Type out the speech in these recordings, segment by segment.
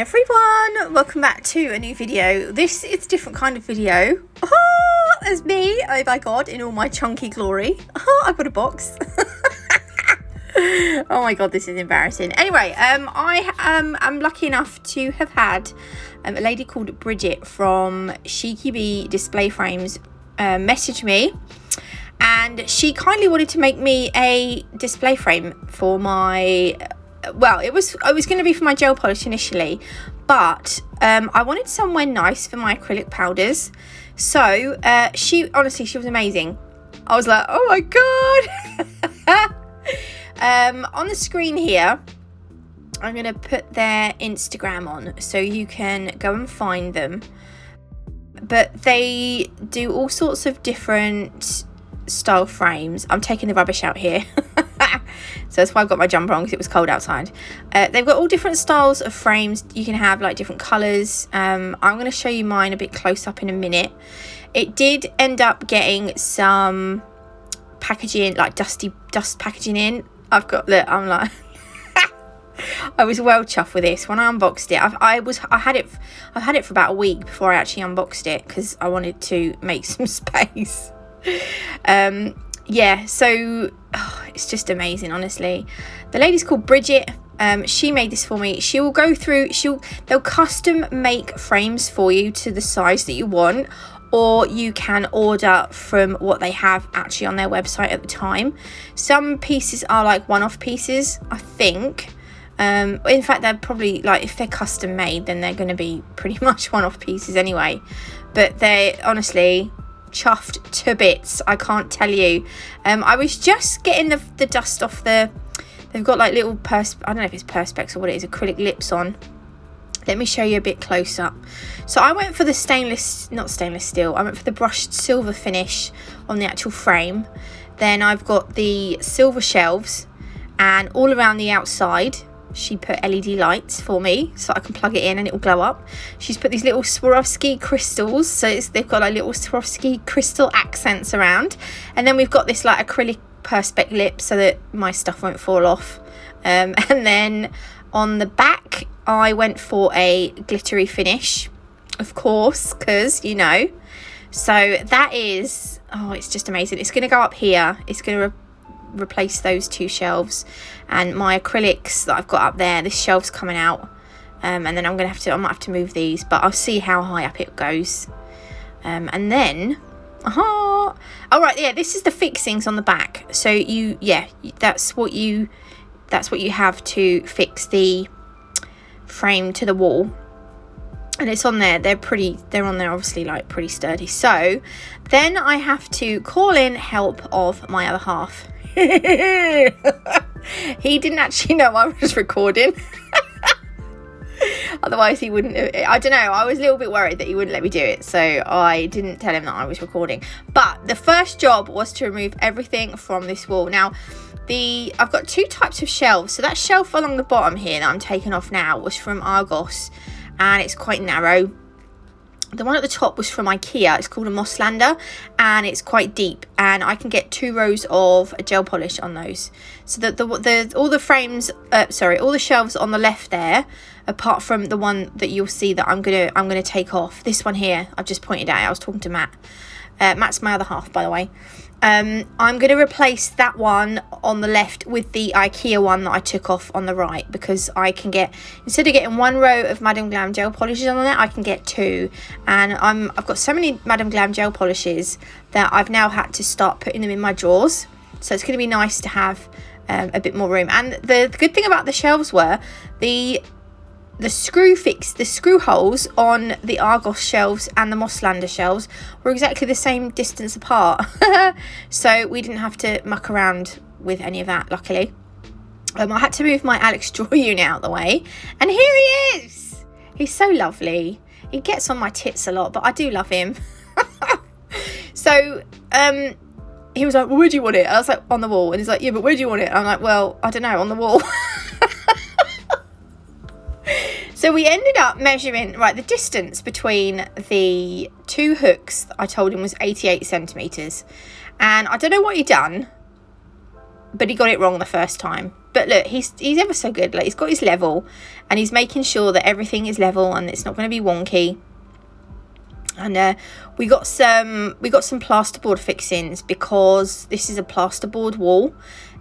everyone, welcome back to a new video. This is a different kind of video. Oh, there's me, oh my god, in all my chunky glory. Oh, I've got a box. Oh my god, this is embarrassing. Anyway, I am lucky enough to have had a lady called Bridget from Chicybee display frames message me, and she kindly wanted to make me a display frame for my it was going to be for my gel polish initially, but I wanted somewhere nice for my acrylic powders. So she was amazing. I was like, oh my god. On the screen here, I'm going to put their Instagram on so you can go and find them. But they do all sorts of different style frames. I'm taking the rubbish out here. So that's why I've got my jumper on, because it was cold outside. They've got all different styles of frames. You can have like different colours. I'm going to show you mine a bit close up in a minute. It did end up getting some packaging, like dust packaging in. I've got that. I'm like, I was well chuffed with this when I unboxed it. I've had it for about a week before I actually unboxed it, because I wanted to make some space. Yeah, so it's just amazing, honestly. The lady's called Bridget. She made this for me. She will go through, they'll custom make frames for you to the size that you want, or you can order from what they have actually on their website at the time. Some pieces are like one-off pieces, I think. In fact, they're probably, like, if they're custom made, then they're going to be pretty much one-off pieces anyway. But they honestly chuffed to bits, I can't tell you. I was just getting the dust off they've got like little I don't know if it's perspex or what it is, acrylic lips on. Let me show you a bit close up. So I went for the not stainless steel, I went for the brushed silver finish on the actual frame. Then I've got the silver shelves, and all around the outside she put LED lights for me so I can plug it in and it will glow up. She's put these little Swarovski crystals, so they've got like little Swarovski crystal accents around. And then we've got this like acrylic perspex lip so that my stuff won't fall off. And then on the back I went for a glittery finish, of course, because you know. So that is, it's just amazing. It's going to go up here. It's going to replace those two shelves, and my acrylics that I've got up there, this shelf's coming out, and then I might have to move these, but I'll see how high up it goes. And then this is the fixings on the back. So that's what you have to fix the frame to the wall, and it's on there. They're on there obviously, like, pretty sturdy. So then I have to call in help of my other half. He didn't actually know I was recording. Otherwise he wouldn't have, I don't know, I was a little bit worried that he wouldn't let me do it, so I didn't tell him that I was recording. But the first job was to remove everything from this wall. Now I've got two types of shelves. So that shelf along the bottom here that I'm taking off now was from Argos, and it's quite narrow. The one at the top was from IKEA. It's called a Mosslander, and it's quite deep, and I can get 2 rows of gel polish on those. So that all the shelves on the left there, apart from the one that you'll see that I'm gonna take off. This one here, I've just pointed out. I was talking to Matt. Matt's my other half, by the way. I'm going to replace that one on the left with the IKEA one that I took off on the right, because I can get, instead of getting 1 row of Madame Glam gel polishes on there, I can get 2. And I've got so many Madame Glam gel polishes that I've now had to start putting them in my drawers. So it's going to be nice to have a bit more room. And the good thing about the shelves were the screw holes on the Argos shelves and the Mosslander shelves were exactly the same distance apart. So we didn't have to muck around with any of that, luckily. I had to move my Alex drawer unit out the way, and here he is. He's so lovely. He gets on my tits a lot, but I do love him. So he was like, well, where do you want it? I was like, on the wall. And he's like, yeah, but where do you want it? I'm like, well, I don't know, on the wall. So we ended up measuring, the distance between the 2 hooks that I told him was 88 centimetres. And I don't know what he done, but he got it wrong the first time. But look, he's ever so good. Like, he's got his level, and he's making sure that everything is level and it's not going to be wonky. And we got some plasterboard fixings, because this is a plasterboard wall.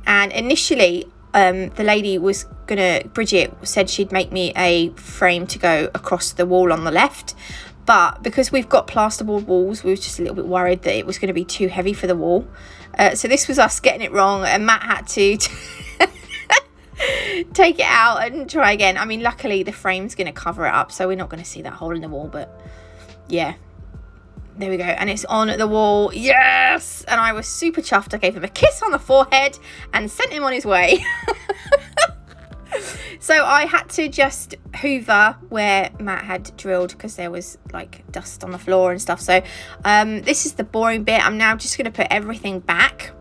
And initially, the lady was Bridget said she'd make me a frame to go across the wall on the left. But because we've got plasterboard walls, we were just a little bit worried that it was going to be too heavy for the wall. So this was us getting it wrong, and Matt had to take it out and try again. I mean, luckily the frame's going to cover it up, so we're not going to see that hole in the wall. But yeah, there we go. And it's on the wall. Yes! And I was super chuffed. I gave him a kiss on the forehead and sent him on his way. So I had to just hoover where Matt had drilled, because there was like dust on the floor and stuff. So this is the boring bit. I'm now just going to put everything back.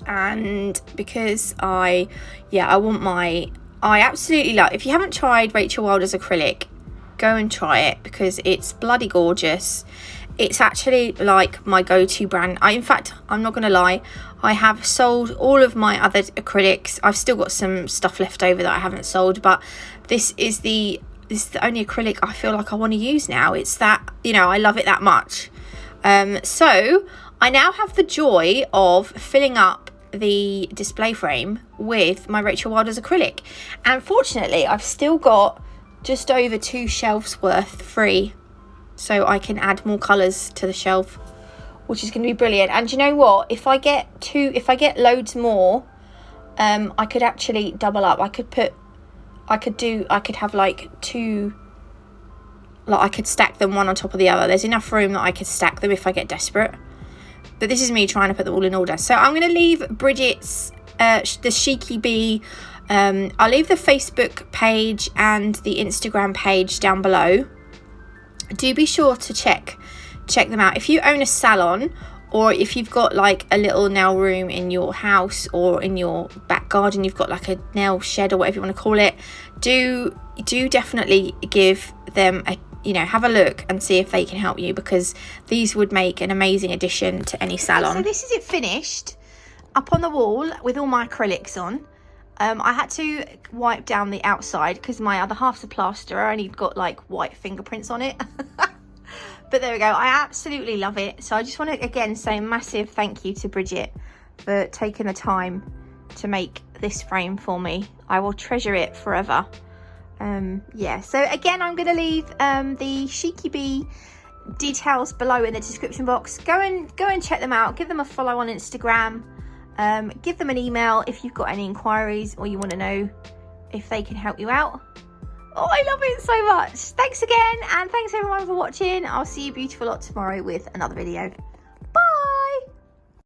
And because I absolutely love, if you haven't tried Rachel Wilder's acrylic, go and try it, because it's bloody gorgeous. It's actually like my go-to brand. In fact, I'm not going to lie, I have sold all of my other acrylics. I've still got some stuff left over that I haven't sold, but this is the only acrylic I feel like I want to use now. It's that, I love it that much. So I now have the joy of filling up the display frame with my Rachel Wilder's acrylic. And fortunately, I've still got just over 2 shelves worth free, so I can add more colours to the shelf, which is going to be brilliant. And you know what? If I get loads more, I could actually double up. I could have like 2, like I could stack them one on top of the other. There's enough room that I could stack them if I get desperate. But this is me trying to put them all in order. So I'm going to leave Bridget's, the Chicybee. I'll leave the Facebook page and the Instagram page down below. Do be sure to check them out. If you own a salon, or if you've got like a little nail room in your house or in your back garden, you've got like a nail shed or whatever you want to call it, do definitely give them have a look and see if they can help you, because these would make an amazing addition to any salon. So this is it finished up on the wall with all my acrylics on. I had to wipe down the outside because my other half's a plasterer and he'd got like white fingerprints on it. But there we go. I absolutely love it. So I just want to again say a massive thank you to Bridget for taking the time to make this frame for me. I will treasure it forever. Yeah, so again, I'm going to leave the Chicybee details below in the description box. Go and check them out. Give them a follow on Instagram. Give them an email if you've got any inquiries or you want to know if they can help you out. Oh, I love it so much. Thanks again, and thanks everyone for watching. I'll see you beautiful lot tomorrow with another video.